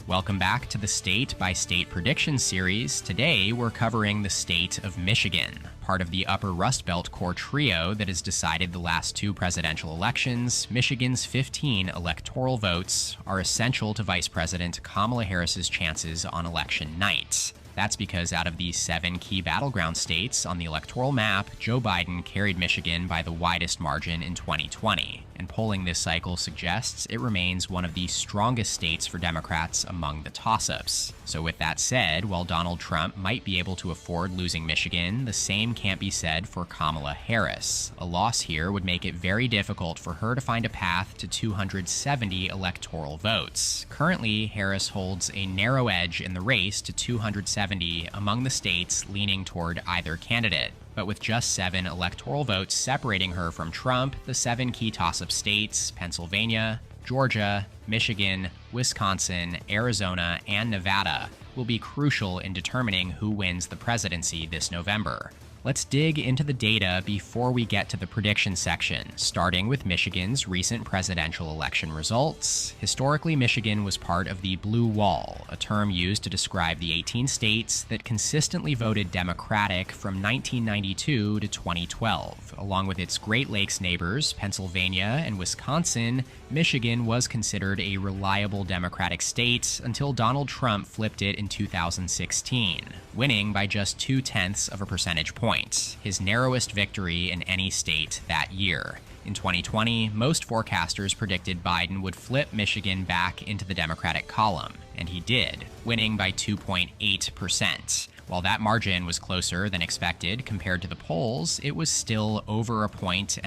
Welcome back to the State by State Prediction Series. Today, we're covering the state of Michigan, part of the Upper Rust Belt core trio that has decided the last two presidential elections. Michigan's 15 electoral votes are essential to Vice President Kamala Harris's chances on election night. That's because out of the 7 key battleground states on the electoral map, Joe Biden carried Michigan by the widest margin in 2020. And polling this cycle suggests it remains one of the strongest states for Democrats among the toss-ups. So with that said, while Donald Trump might be able to afford losing Michigan, the same can't be said for Kamala Harris. A loss here would make it very difficult for her to find a path to 270 electoral votes. Currently, Harris holds a narrow edge in the race to 270 among the states leaning toward either candidate. But with just 7 electoral votes separating her from Trump, the 7 key toss-up states, Pennsylvania, Georgia, Michigan, Wisconsin, Arizona, and Nevada, will be crucial in determining who wins the presidency this November. Let's dig into the data before we get to the prediction section, starting with Michigan's recent presidential election results. Historically, Michigan was part of the Blue Wall, a term used to describe the 18 states that consistently voted Democratic from 1992 to 2012. Along with its Great Lakes neighbors, Pennsylvania and Wisconsin, Michigan was considered a reliable Democratic state until Donald Trump flipped it in 2016, winning by just 0.2 of a percentage point, his narrowest victory in any state that year. In 2020, most forecasters predicted Biden would flip Michigan back into the Democratic column, and he did, winning by 2.8%. While that margin was closer than expected compared to the polls, it was still over 1.5 points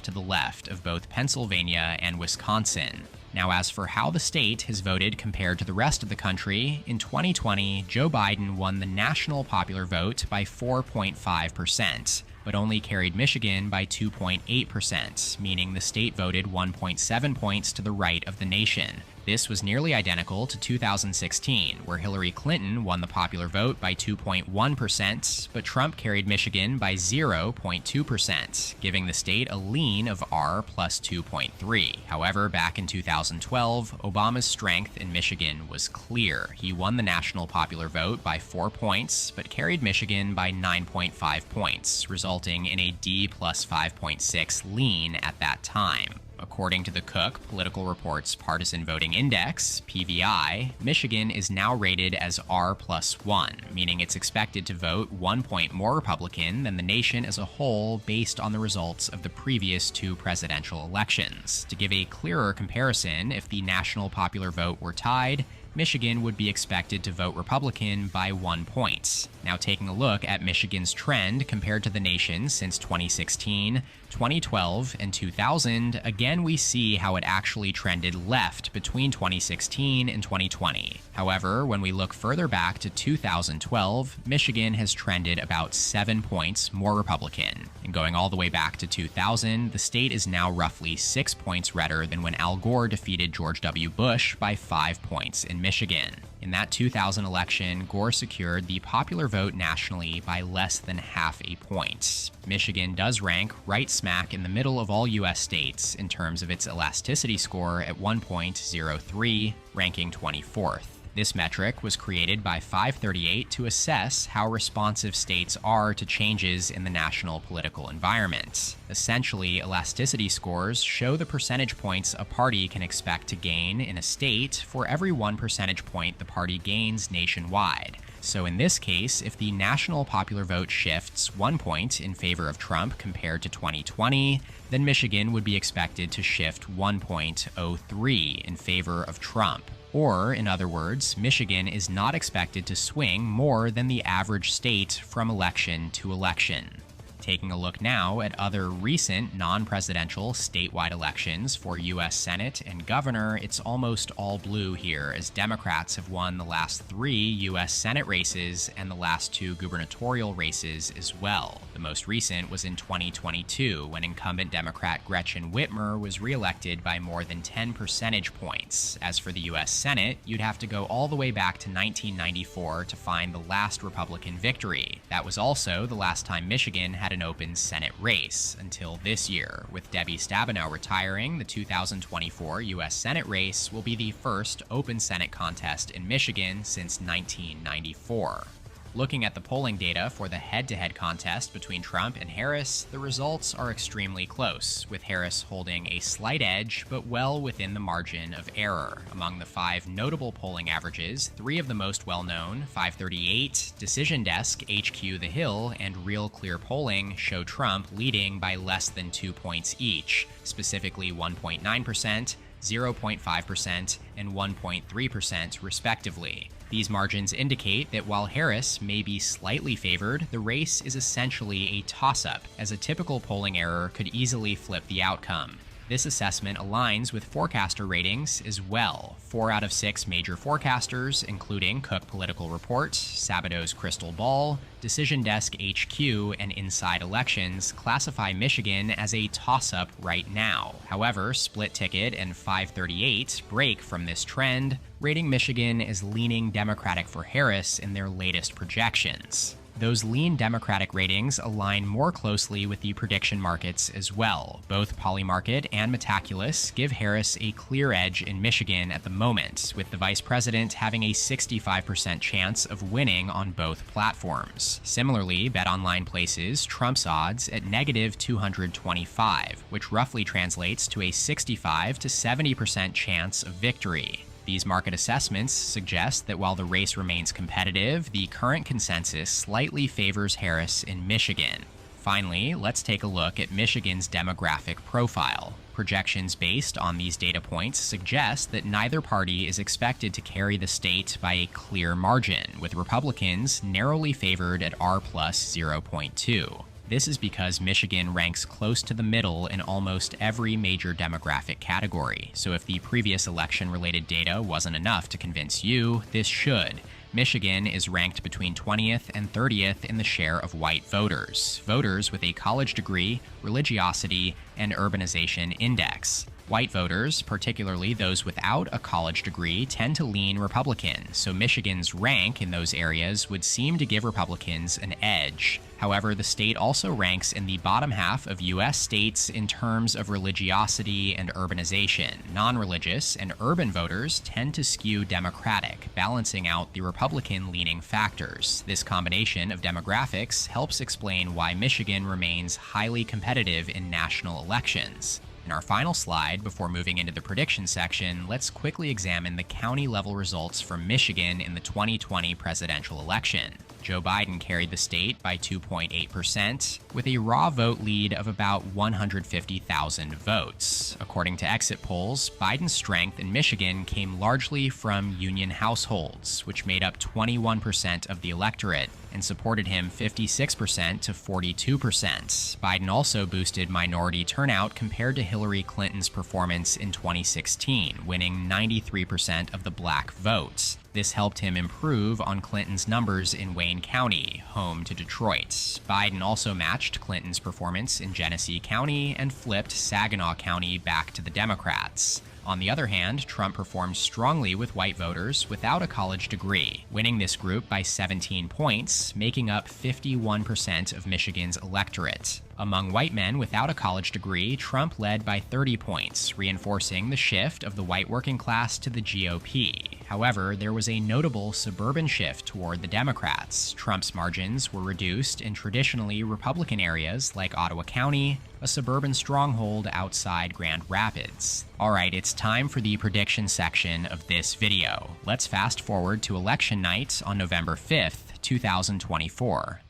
to the left of both Pennsylvania and Wisconsin. Now, as for how the state has voted compared to the rest of the country, in 2020, Joe Biden won the national popular vote by 4.5%, but only carried Michigan by 2.8%, meaning the state voted 1.7 points to the right of the nation. This was nearly identical to 2016, where Hillary Clinton won the popular vote by 2.1%, but Trump carried Michigan by 0.2%, giving the state a lean of R plus 2.3. However, back in 2012, Obama's strength in Michigan was clear. He won the national popular vote by 4 points, but carried Michigan by 9.5 points, resulting in a D plus 5.6 lean at that time. According to the Cook Political Reports Partisan Voting Index, PVI, Michigan is now rated as R plus 1, meaning it's expected to vote 1 point more Republican than the nation as a whole based on the results of the previous 2 presidential elections. To give a clearer comparison, if the national popular vote were tied, Michigan would be expected to vote Republican by 1 point. Now, taking a look at Michigan's trend compared to the nation since 2016, 2012, and 2000, again we see how it actually trended left between 2016 and 2020. However, when we look further back to 2012, Michigan has trended about 7 points more Republican. And going all the way back to 2000, the state is now roughly 6 points redder than when Al Gore defeated George W. Bush by 5 points in Michigan. In that 2000 election, Gore secured the popular vote nationally by less than half a point. Michigan does rank right smack in the middle of all U.S. states in terms of its elasticity score at 1.03, ranking 24th. This metric was created by 538 to assess how responsive states are to changes in the national political environment. Essentially, elasticity scores show the percentage points a party can expect to gain in a state for every 1 percentage point the party gains nationwide. So in this case, if the national popular vote shifts 1 point in favor of Trump compared to 2020, then Michigan would be expected to shift 1.03 in favor of Trump. Or, in other words, Michigan is not expected to swing more than the average state from election to election. Taking a look now at other recent non-presidential statewide elections for U.S. Senate and governor, it's almost all blue here, as Democrats have won the last 3 U.S. Senate races and the last 2 gubernatorial races as well. The most recent was in 2022, when incumbent Democrat Gretchen Whitmer was reelected by more than 10 percentage points. As for the U.S. Senate, you'd have to go all the way back to 1994 to find the last Republican victory. That was also the last time Michigan had had an open Senate race until this year. With Debbie Stabenow retiring, the 2024 U.S. Senate race will be the first open Senate contest in Michigan since 1994. Looking at the polling data for the head-to-head contest between Trump and Harris, the results are extremely close, with Harris holding a slight edge, but well within the margin of error. Among the 5 notable polling averages, 3 of the most well-known, 538, Decision Desk, HQ The Hill, and Real Clear Polling, show Trump leading by less than 2 points each, specifically 1.9%, 0.5%, and 1.3% respectively. These margins indicate that while Harris may be slightly favored, the race is essentially a toss-up, as a typical polling error could easily flip the outcome. This assessment aligns with forecaster ratings as well. 4 out of 6 major forecasters, including Cook Political Report, Sabadow's Crystal Ball, Decision Desk HQ, and Inside Elections, classify Michigan as a toss-up right now. However, Split Ticket and 538 break from this trend, rating Michigan as leaning Democratic for Harris in their latest projections. Those lean Democratic ratings align more closely with the prediction markets as well. Both Polymarket and Metaculus give Harris a clear edge in Michigan at the moment, with the vice president having a 65% chance of winning on both platforms. Similarly, BetOnline places Trump's odds at negative 225, which roughly translates to a 65 to 70% chance of victory. These market assessments suggest that while the race remains competitive, the current consensus slightly favors Harris in Michigan. Finally, let's take a look at Michigan's demographic profile. Projections based on these data points suggest that neither party is expected to carry the state by a clear margin, with Republicans narrowly favored at R plus 0.2. This is because Michigan ranks close to the middle in almost every major demographic category, so if the previous election-related data wasn't enough to convince you, this should. Michigan is ranked between 20th and 30th in the share of white voters, voters with a college degree, religiosity, and urbanization index. White voters, particularly those without a college degree, tend to lean Republican, so Michigan's rank in those areas would seem to give Republicans an edge. However, the state also ranks in the bottom half of U.S. states in terms of religiosity and urbanization. Non-religious and urban voters tend to skew Democratic, balancing out the Republican-leaning factors. This combination of demographics helps explain why Michigan remains highly competitive in national elections. In our final slide, before moving into the prediction section, let's quickly examine the county-level results from Michigan in the 2020 presidential election. Joe Biden carried the state by 2.8%, with a raw vote lead of about 150,000 votes. According to exit polls, Biden's strength in Michigan came largely from union households, which made up 21% of the electorate, and supported him 56% to 42%. Biden also boosted minority turnout compared to Hillary Clinton's performance in 2016, winning 93% of the black vote. This helped him improve on Clinton's numbers in Wayne County, home to Detroit. Biden also matched Clinton's performance in Genesee County and flipped Saginaw County back to the Democrats. On the other hand, Trump performed strongly with white voters without a college degree, winning this group by 17 points, making up 51% of Michigan's electorate. Among white men without a college degree, Trump led by 30 points, reinforcing the shift of the white working class to the GOP. However, there was a notable suburban shift toward the Democrats. Trump's margins were reduced in traditionally Republican areas like Ottawa County, a suburban stronghold outside Grand Rapids. Alright, it's time for the prediction section of this video. Let's fast forward to election night on November 5th, 2024.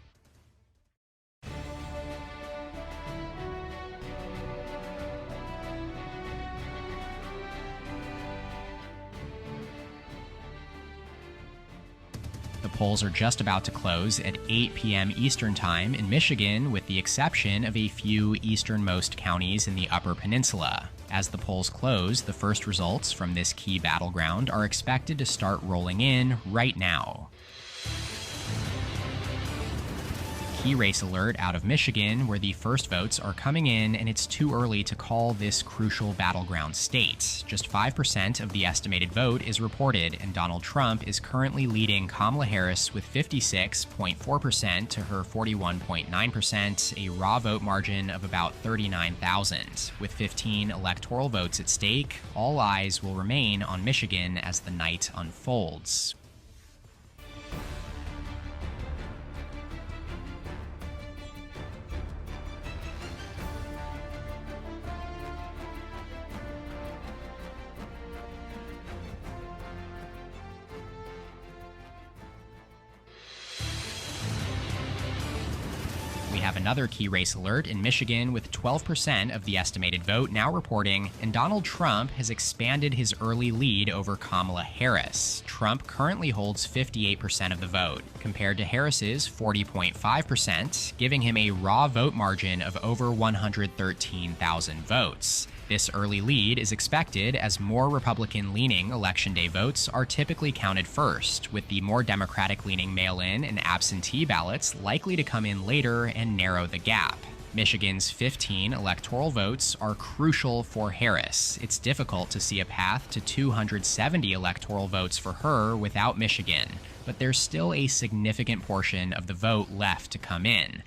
The polls are just about to close at 8 p.m. Eastern Time in Michigan, with the exception of a few easternmost counties in the Upper Peninsula. As the polls close, the first results from this key battleground are expected to start rolling in right now. key race alert out of Michigan, where the first votes are coming in, and it's too early to call this crucial battleground state. Just 5% of the estimated vote is reported, and Donald Trump is currently leading Kamala Harris with 56.4% to her 41.9%, a raw vote margin of about 39,000. With 15 electoral votes at stake, all eyes will remain on Michigan as the night unfolds. We have another key race alert in Michigan with 12% of the estimated vote now reporting, and Donald Trump has expanded his early lead over Kamala Harris. Trump currently holds 58% of the vote, compared to Harris's 40.5%, giving him a raw vote margin of over 113,000 votes. This early lead is expected as more Republican-leaning Election Day votes are typically counted first, with the more Democratic-leaning mail-in and absentee ballots likely to come in later and narrow the gap. Michigan's 15 electoral votes are crucial for Harris. It's difficult to see a path to 270 electoral votes for her without Michigan, but there's still a significant portion of the vote left to come in.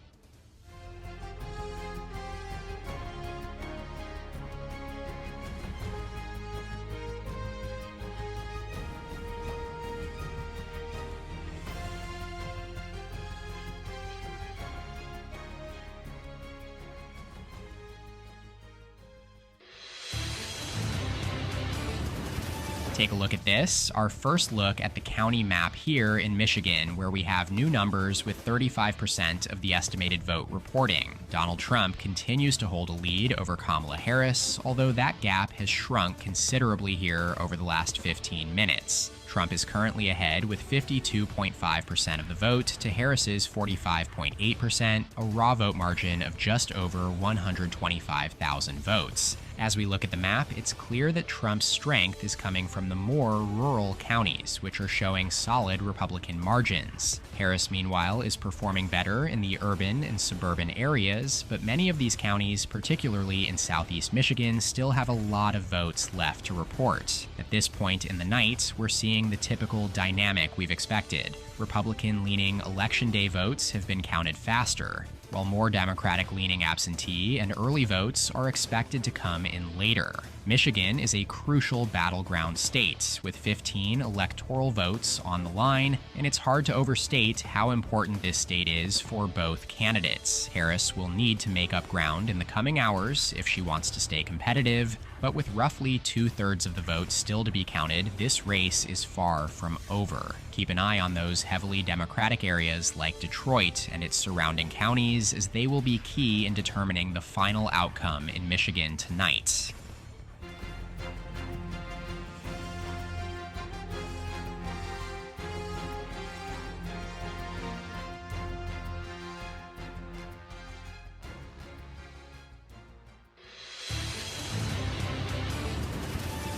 Take a look at this, our first look at the county map here in Michigan, where we have new numbers with 35% of the estimated vote reporting. Donald Trump continues to hold a lead over Kamala Harris, although that gap has shrunk considerably here over the last 15 minutes. Trump is currently ahead with 52.5% of the vote to Harris's 45.8%, a raw vote margin of just over 125,000 votes. As we look at the map, it's clear that Trump's strength is coming from the more rural counties, which are showing solid Republican margins. Harris, meanwhile, is performing better in the urban and suburban areas, but many of these counties, particularly in southeast Michigan, still have a lot of votes left to report. At this point in the night, we're seeing the typical dynamic we've expected. Republican-leaning Election Day votes have been counted faster, while more Democratic-leaning absentee and early votes are expected to come in later. Michigan is a crucial battleground state, with 15 electoral votes on the line, and it's hard to overstate how important this state is for both candidates. Harris will need to make up ground in the coming hours if she wants to stay competitive, but with roughly 2/3 of the vote still to be counted, this race is far from over. Keep an eye on those heavily Democratic areas like Detroit and its surrounding counties, as they will be key in determining the final outcome in Michigan tonight.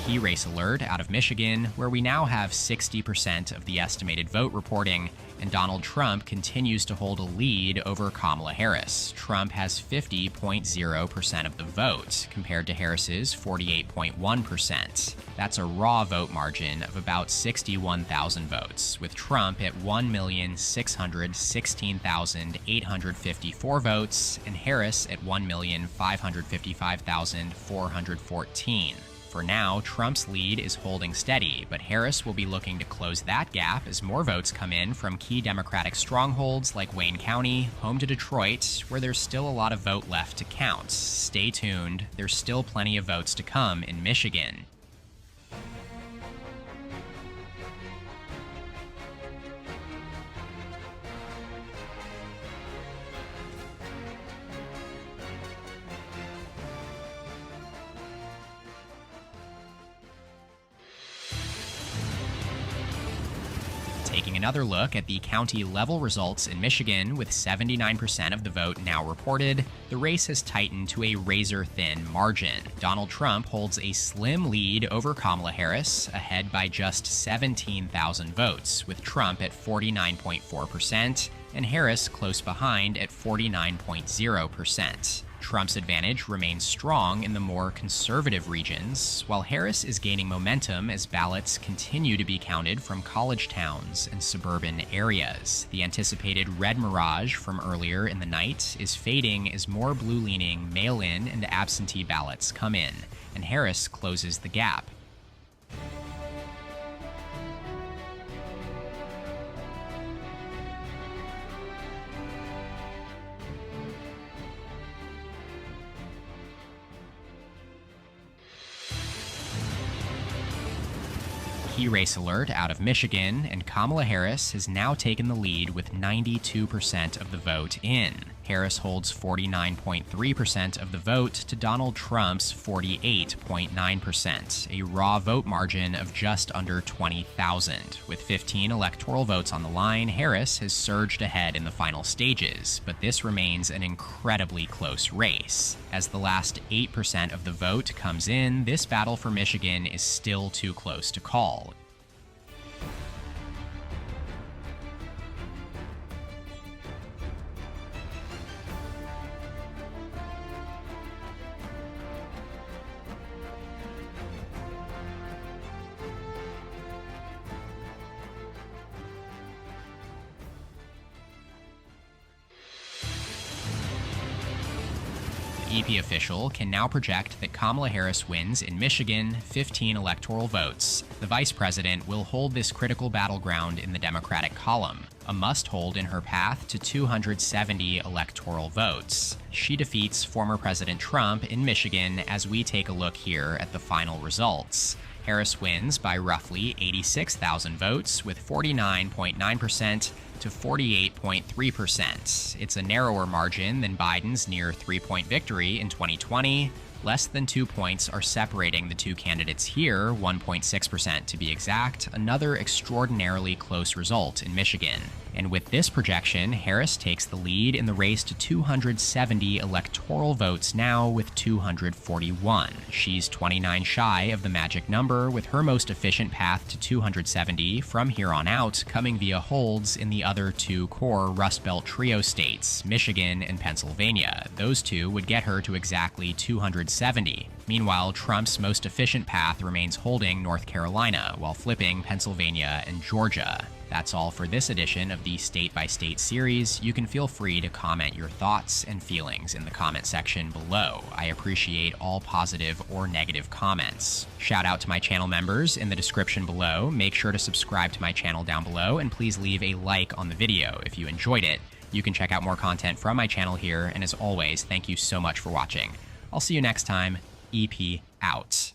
Key race alert out of Michigan, where we now have 60% of the estimated vote reporting, and Donald Trump continues to hold a lead over Kamala Harris. Trump has 50.0% of the vote, compared to Harris's 48.1%. That's a raw vote margin of about 61,000 votes, with Trump at 1,616,854 votes and Harris at 1,555,414. For now, Trump's lead is holding steady, but Harris will be looking to close that gap as more votes come in from key Democratic strongholds like Wayne County, home to Detroit, where there's still a lot of vote left to count. Stay tuned, there's still plenty of votes to come in Michigan. Taking another look at the county-level results in Michigan, with 79% of the vote now reported, the race has tightened to a razor-thin margin. Donald Trump holds a slim lead over Kamala Harris, ahead by just 17,000 votes, with Trump at 49.4% and Harris close behind at 49.0%. Trump's advantage remains strong in the more conservative regions, while Harris is gaining momentum as ballots continue to be counted from college towns and suburban areas. The anticipated red mirage from earlier in the night is fading as more blue-leaning mail-in and absentee ballots come in, and Harris closes the gap. Key race alert out of Michigan, and Kamala Harris has now taken the lead with 92% of the vote in. Harris holds 49.3% of the vote to Donald Trump's 48.9%, a raw vote margin of just under 20,000. With 15 electoral votes on the line, Harris has surged ahead in the final stages, but this remains an incredibly close race. As the last 8% of the vote comes in, this battle for Michigan is still too close to call. EP official can now project that Kamala Harris wins in Michigan 15 electoral votes. The vice president will hold this critical battleground in the Democratic column, a must-hold in her path to 270 electoral votes. She defeats former President Trump in Michigan as we take a look here at the final results. Harris wins by roughly 86,000 votes with 49.9% to 48.3%. It's a narrower margin than Biden's near 3-point victory in 2020. Less than 2 points are separating the two candidates here, 1.6% to be exact, another extraordinarily close result in Michigan. And with this projection, Harris takes the lead in the race to 270 electoral votes now with 241. She's 29 shy of the magic number, with her most efficient path to 270 from here on out coming via holds in the other two core Rust Belt trio states, Michigan and Pennsylvania. Those two would get her to exactly 270. Meanwhile, Trump's most efficient path remains holding North Carolina while flipping Pennsylvania and Georgia. That's all for this edition of the State by State series. You can feel free to comment your thoughts and feelings in the comment section below. I appreciate all positive or negative comments. Shout out to my channel members in the description below. Make sure to subscribe to my channel down below, and please leave a like on the video if you enjoyed it. You can check out more content from my channel here, and as always, thank you so much for watching. I'll see you next time. EP out.